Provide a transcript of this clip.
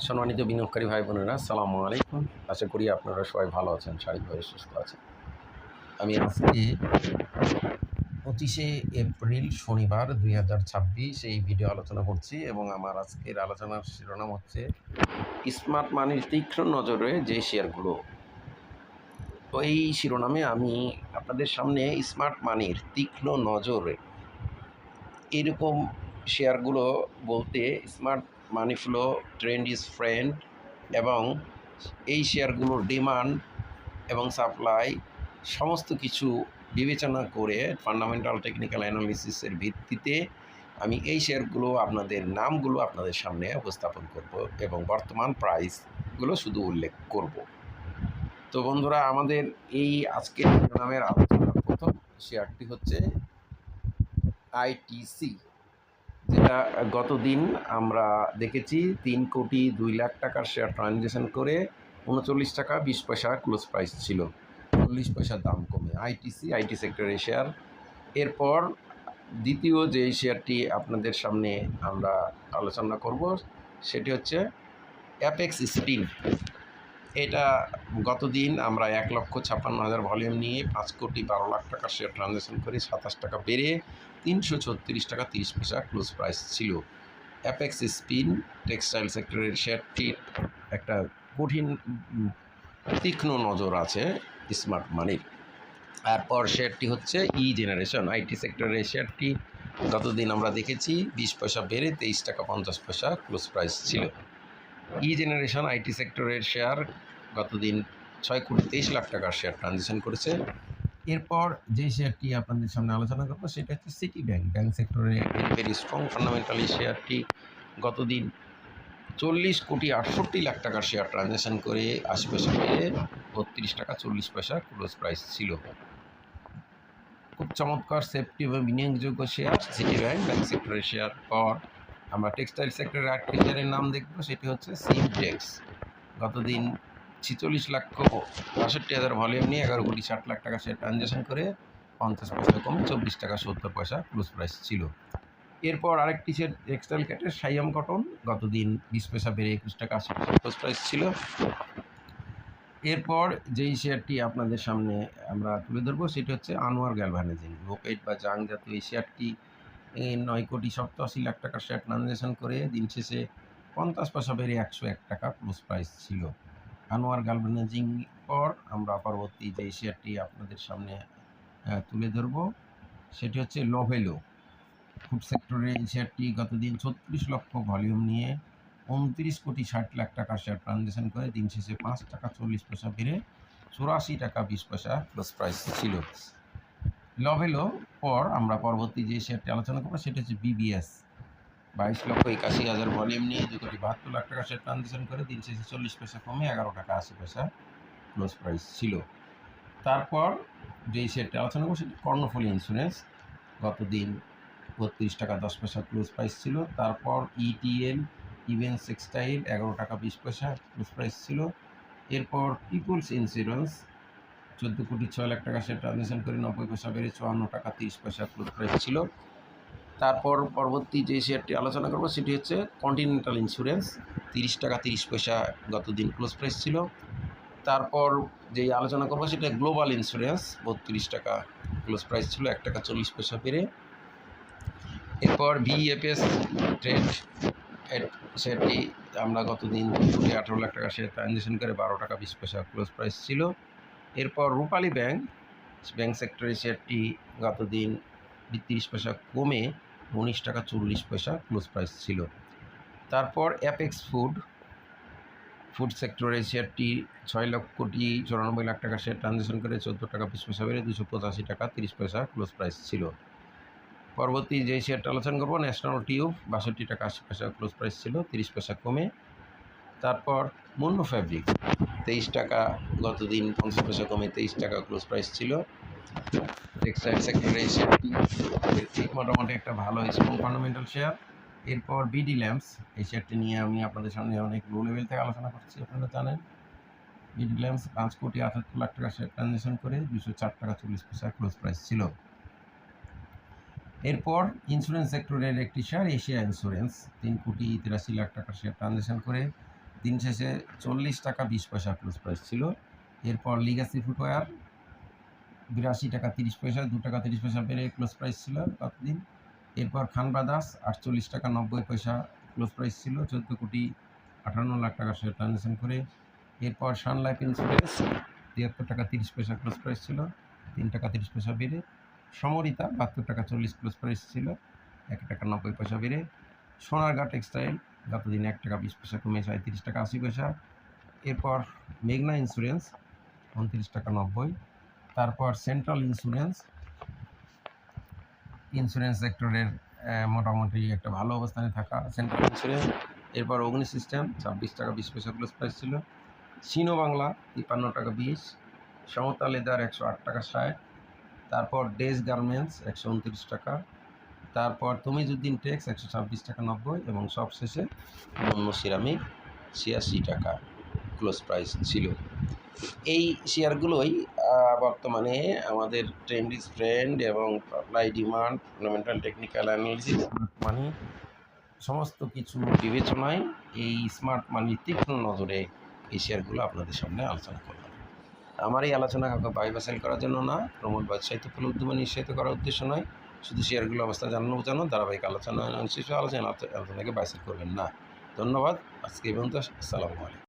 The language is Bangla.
সম্মানিত বিনিয়োগকারী ভাই বোনেরা, আসসালামু আলাইকুম। আশা করি আপনারা সবাই ভালো আছেন, শারীরিকভাবে সুস্থ আছেন। আমি আজকে 25শে এপ্রিল শনিবার 2026 এই ভিডিও আলোচনা করছি এবং আমার আজকের আলোচনার শিরোনাম হচ্ছে স্মার্ট মানির তীক্ষ্ণ নজরে যে শেয়ারগুলো। তো এই শিরোনামে আমি আপনাদের সামনে স্মার্ট মানির তীক্ষ্ণ নজরে এরকম শেয়ারগুলো বলতে smart money flow, trend is friend এবং এই শেয়ারগুলোর ডিমান্ড এবং সাপ্লাই সমস্ত কিছু বিবেচনা করে ফান্ডামেন্টাল টেকনিক্যাল অ্যানালিসিসের ভিত্তিতে আমি এই শেয়ারগুলো নামগুলো আপনাদের সামনে উপস্থাপন করব এবং বর্তমান প্রাইসগুলো শুধু উল্লেখ করব। তো বন্ধুরা, আমাদের এই আজকের নামের আলোচনার প্রথম শেয়ারটি হচ্ছে আইটিসি, যেটা গতদিন আমরা দেখেছি 3,02,00,000 টাকার শেয়ার ট্রানজ্যাকশন করে 39 টাকা 20 পয়সা ক্লোজ প্রাইস ছিল, 40 পয়সার দাম কমে আইটি সেক্টরের শেয়ার। এরপর দ্বিতীয় যে শেয়ারটি আপনাদের সামনে আমরা আলোচনা করব সেটি হচ্ছে অ্যাপেক্স স্পিন। এটা গতদিন আমরা 1,56,000 ভলিউম নিয়ে 5,12,00,000 টাকার শেয়ার ট্রানজ্যাকশন করে 27 টাকা বেড়ে 336 টাকা 30 পয়সা ক্লোজ প্রাইস ছিল। অ্যাপেক্স স্পিন টেক্সটাইল সেক্টরের শেয়ারটির একটা কঠিন তীক্ষ্ণ নজর আছে স্মার্ট মানির। তারপর শেয়ারটি হচ্ছে জেনারেশন আইটি সেক্টরের শেয়ারটি গতদিন আমরা দেখেছি 20 পয়সা বেড়ে 23 টাকা 50 পয়সা ক্লোজ প্রাইস ছিল। জেনারেশন আইটি সেক্টরের শেয়ার গতদিন 6,23,00,000 টাকার শেয়ার ট্রানজ্যাকশন করেছে। এরপর যে শেয়ারটি আপনাদের সামনে আলোচনা করবো সেটা হচ্ছে সিটি ব্যাংক সেক্টরের ভেরি স্ট্রং ফান্ডামেন্টাল এই শেয়ারটি গতদিন 40,68,00,000 টাকার শেয়ার ট্রানজ্যাকশন করে 80 পয়সা বেড়ে 32 টাকা 40 পয়সা ক্লোজ প্রাইস ছিল। খুব চমৎকার সেফটি এবং বিনিয়োগযোগ্য শেয়ার সিটি ব্যাংক সেক্টরের শেয়ার। পর আমরা টেক্সটাইল সেক্টরের আরেকটি শেয়ারের নাম দেখব, সেটি হচ্ছে সিমটেক্স। গতদিন 46,62,000 ভলিউম নিয়ে 11,60,00,000 টাকা শেয়ার ট্রানজ্যাকশন করে 50 পয়সা কমে 24 টাকা 70 পয়সা ক্লোজ প্রাইস ছিল। এরপর আরেকটি শেয়ার টেক্সটাইল ক্যাটের সাইয়াম কটন, গতদিন 20 পয়সা বেড়ে 21 টাকা 80 পয়সা ক্লোজ প্রাইস ছিল। এরপর যেই শেয়ারটি আপনাদের সামনে আমরা তুলে ধরবো সেটি হচ্ছে আনোয়ার গ্যালভানাইজিং লোপেট বা জাং জাতীয় এই শেয়ারটি 9,87,00,000 টাকার শেয়ার ট্রানজ্যাকশন করে দিন শেষে 50 পয়সা বেড়ে 101 টাকা ক্লোজ প্রাইস ছিল। আনোয়ার গ্যালভানাইজিং পর আমরা পরবর্তী যে শেয়ারটি আপনাদের সামনে তুলে ধরবো সেটি হচ্ছে লোভেলো ফুড সেক্টরের এই শেয়ারটি গতদিন 36 লক্ষ ভলিউম নিয়ে 29,60,00,000 টাকার শেয়ার ট্রানজ্যাকশন করে দিন শেষে 5 টাকা 40 পয়সা বেড়ে 84 টাকা 20 পয়সা ক্লোজ প্রাইস ছিল। লভেলো পর আমরা পরবর্তী যে শেয়ারটি আলোচনা করবো সেটা হচ্ছে বিবিএস, 22,81,000 ভলিউম নিয়ে 2,72,00,000 টাকা শেয়ার ট্রানজ্যাকশন করে দিন শেষে 40 পয়সা কমে 11 টাকা 80 পয়সা ক্লোজ প্রাইস ছিল। তারপর যেই শেয়ারটি আলোচনা করবো সেটি কর্ণফুলী ইন্স্যুরেন্স, গতদিন 32 টাকা 10 পয়সা ক্লোজ প্রাইস ছিল। তারপর ইটিএল ইভেন্টস টেক্সটাইল 11 টাকা 20 পয়সা ক্লোজ প্রাইস ছিল। এরপর পিপুলস ইন্স্যুরেন্স 14,06,00,000 টাকা শেয়ার ট্রানজ্যাকশন করে 90 পয়সা বেড়ে 54 টাকা 30 পয়সা ক্লোজ প্রাইস ছিল। তারপর পরবর্তী যে শেয়ারটি আলোচনা করবো সেটি হচ্ছে কন্টিনেন্টাল ইন্স্যুরেন্স, 30 টাকা 30 পয়সা গতদিন ক্লোজ প্রাইস ছিল। তারপর যেই আলোচনা করবো সেটা গ্লোবাল ইন্স্যুরেন্স, 32 টাকা ক্লোজ প্রাইস ছিল, 1 টাকা 40 পয়সা বেড়ে। এরপর ভিএফএস ট্রেড শেয়ারটি আমরা গতদিন 18,00,000 টাকা শেয়ার ট্রানজ্যাকশন করে 12 টাকা 20 পয়সা ক্লোজ প্রাইস ছিল। এরপর রূপালী ব্যাংক সেক্টরের শেয়ারটি গতদিন 30 পয়সা কমে 19 টাকা 40 পয়সা ক্লোজ প্রাইস ছিল। তারপর অ্যাপেক্স ফুড সেক্টরের শেয়ারটি 6,94,00,000 টাকা শেয়ার ট্রানজ্যাকশন করে 14 টাকা 20 পয়সা বেড়ে 285 টাকা 30 পয়সা ক্লোজ প্রাইস ছিল। পরবর্তী যে শেয়ারটা আলোচনা করবো ন্যাশনাল টিউব, 62 টাকা 80 পয়সা ক্লোজ প্রাইস ছিল, 30 পয়সা কমে। তারপর মুন্নু ফ্যাব্রিক, 23 টাকা গতদিন 50 পয়সা কমে 23 টাকা ক্লোজ প্রাইস ছিল। টেক্সটাইল সেক্টরে এই শেয়ারটি মোটামুটি একটা ভালো স্ট্রং ফান্ডামেন্টাল শেয়ার। এরপর বিডি ল্যাম্পস, এই শেয়ারটি নিয়ে আমি আপনাদের সামনে অনেক লো লেভেল থেকে আলোচনা করছি, আপনারা জানেন। বিডি ল্যাম্পস 5,78,00,000 টাকা শেয়ার ট্রানজ্যাকশন করে 204 টাকা 40 পয়সা ক্লোজ প্রাইস ছিল। এরপর ইন্স্যুরেন্স সেক্টরের একটি শেয়ার এশিয়া ইন্স্যুরেন্স, 3,83,00,000 টাকার শেয়ার ট্রানজ্যাকশন করে দিন শেষে 40 টাকা 20 পয়সা ক্লোজ প্রাইস ছিল। এরপর লিগ্যাসি ফুটওয়্যার 82 টাকা 30 পয়সা, 2 টাকা 30 পয়সা বেড়ে ক্লোজ প্রাইস ছিল ততদিন। এরপর খান ব্রাদার্স 48 টাকা 90 পয়সা ক্লোজ প্রাইস ছিল, 14,58 লাখ টাকার শেয়ার ট্রানজ্যাকশন করে। এরপর সান লাইফ ইন্স্যুরেন্স 73 টাকা 30 পয়সা ক্লোজ প্রাইস ছিল, 3 টাকা 30 পয়সা বেড়ে। সমরিতা 72 টাকা 40 ক্লোজ প্রাইস ছিল, 1 টাকা 90 পয়সা বেড়ে। সোনারগাঁ টেক্সটাইল গতদিন 1 টাকা 20 পয়সা কমে 37 টাকা 80 পয়সা। এরপর মেঘনা ইন্স্যুরেন্স 29 টাকা 90। তারপর সেন্ট্রাল ইন্স্যুরেন্স সেক্টরের মোটামুটি একটা ভালো অবস্থানে থাকা সেন্ট্রাল ইন্স্যুরেন্স। এরপর অগ্নি সিস্টেম 26 টাকা 20 পয়সা ক্লোজ প্রাইস ছিল। সিনো বাংলা 53 টাকা 20। সমতা লেদার 108 টাকা 60। তারপর ডেজ গার্মেন্টস 129 টাকা। তারপর তমিজউদ্দিন টেক্স 126 টাকা 90 এবং সবশেষে মুন্নু সিরামিক 86 টাকা ক্লোজ প্রাইস ছিল। এই শেয়ারগুলোই বর্তমানে আমাদের ট্রেন্ড ইজ ট্রেন্ড এবং supply demand fundamental technical analysis মানি সমস্ত কিছু বিবেচনায় এই স্মার্ট মানির তীক্ষ্ণ নজরে এই শেয়ারগুলো আপনাদের সামনে আলোচনা করলাম। আমার এই আলোচনা কাউকে বাই বা সেল করার জন্য না, প্রমোট বা উৎসাহিত ফলে উদ্যমে নিঃসারিত করার উদ্দেশ্য নয়, শুধু শেয়ারগুলো অবস্থা জানানো বোঝানো। ধারাবাহিক আলোচনাকে বাই সেল করবেন না। ধন্যবাদ। আজকে এই পর্যন্ত। আসসালামু আলাইকুম।